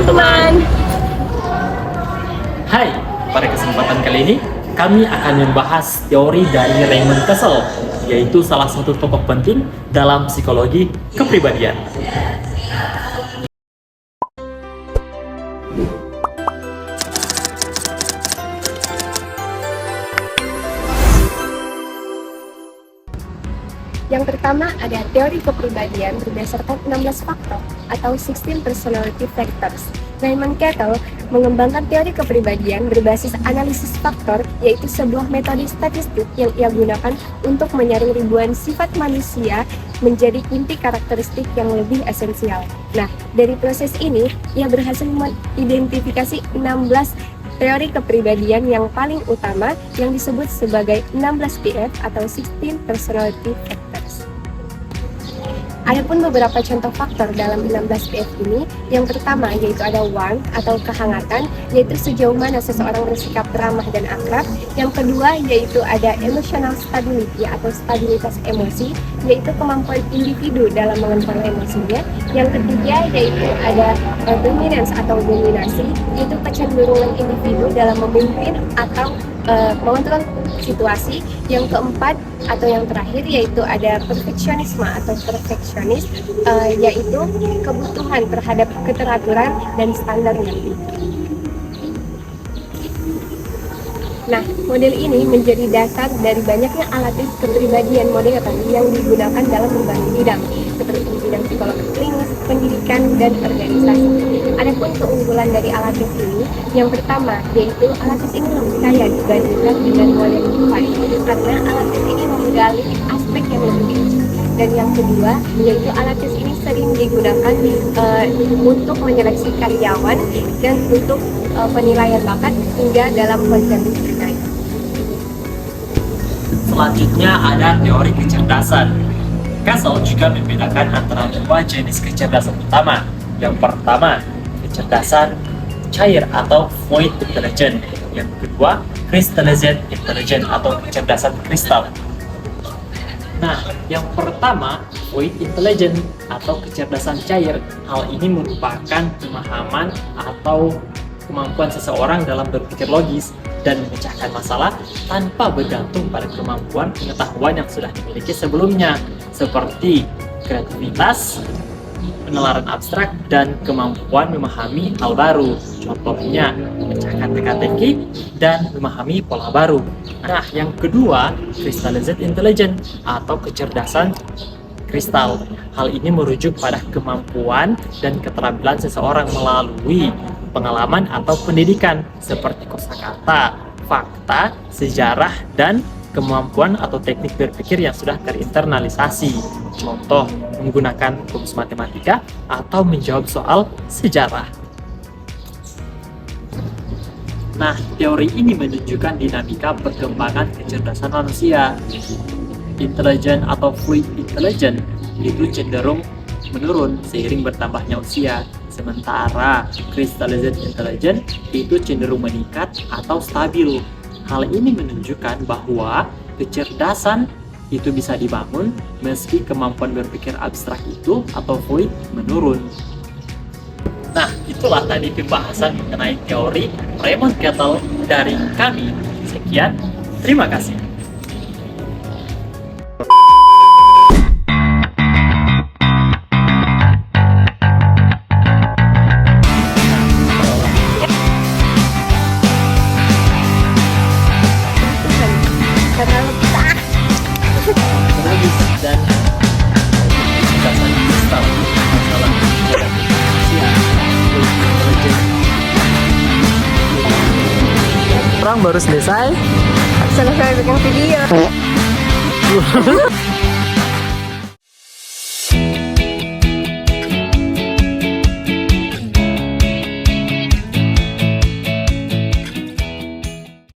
teman-teman. Hai, pada kesempatan kali ini kami akan membahas teori dari Raymond Kussel, yaitu salah satu tokoh penting dalam psikologi kepribadian. Yang pertama ada teori kepribadian berdasarkan 16 faktor atau 16 personality factors. Raymond Kussel mengembangkan teori kepribadian berbasis analisis faktor, yaitu sebuah metode statistik yang ia gunakan untuk menyaring ribuan sifat manusia menjadi inti karakteristik yang lebih esensial. Nah, dari proses ini ia berhasil mengidentifikasi 16 teori kepribadian yang paling utama yang disebut sebagai 16 PF atau 16 Personality Factors. Adapun beberapa contoh faktor dalam 16 PF ini, yang pertama yaitu ada warmth atau kehangatan, yaitu sejauh mana seseorang bersikap ramah dan akrab. Yang kedua yaitu ada emotional stability atau stabilitas emosi, yaitu kemampuan individu dalam mengontrol emosinya. Yang ketiga yaitu ada dominance atau dominasi, yaitu kecenderungan individu dalam memimpin atau mengontrol situasi. Yang keempat atau yang terakhir yaitu ada perfeksionisme atau perfeksionis, yaitu kebutuhan terhadap keteraturan dan standar yang tinggi. Nah, model ini menjadi dasar dari banyaknya alat tes kepribadian modern yang digunakan dalam berbagai bidang, seperti bidang psikologi klinis, pendidikan, dan organisasi. Adapun keunggulan dari alat tes ini, yang pertama yaitu alat tes ini lebih kaya dibandingkan dengan model DeFi, karena alat tes ini menggali aspek yang lebih rinci. Dan yang kedua yaitu alat tes ini sering digunakan untuk menyeleksi karyawan dan untuk penilaian bakat hingga dalam konten terkait. Selanjutnya ada teori kecerdasan. Kussel juga membedakan antara dua jenis kecerdasan utama. Yang pertama, kecerdasan cair atau fluid intelligence. Yang kedua, crystallized intelligence atau kecerdasan kristal. Nah, yang pertama, fluid intelligence atau kecerdasan cair. Hal ini merupakan pemahaman atau kemampuan seseorang dalam berpikir logis dan memecahkan masalah tanpa bergantung pada kemampuan pengetahuan yang sudah dimiliki sebelumnya, seperti kreativitas, penalaran abstrak, dan kemampuan memahami hal baru. Contohnya, memecahkan teka-teki dan memahami pola baru. Nah, yang kedua, crystallized intelligence atau kecerdasan kristal. Hal ini merujuk pada kemampuan dan keterampilan seseorang melalui pengalaman atau pendidikan seperti kosakata, fakta, sejarah, dan kemampuan atau teknik berpikir yang sudah terinternalisasi. Contoh, menggunakan rumus matematika atau menjawab soal sejarah. Nah, teori ini menunjukkan dinamika perkembangan kecerdasan manusia. Intelligent atau fluid intelligence itu cenderung menurun seiring bertambahnya usia, sementara crystallized intelligence itu cenderung meningkat atau stabil. Hal ini menunjukkan bahwa kecerdasan itu bisa dibangun meski kemampuan berpikir abstrak itu atau fluid menurun. Nah, itulah tadi pembahasan mengenai teori Raymond Kussel dari kami. Sekian, terima kasih. Dan kecerdasan kristal masalah Orang baru selesai. Selesai bikin video.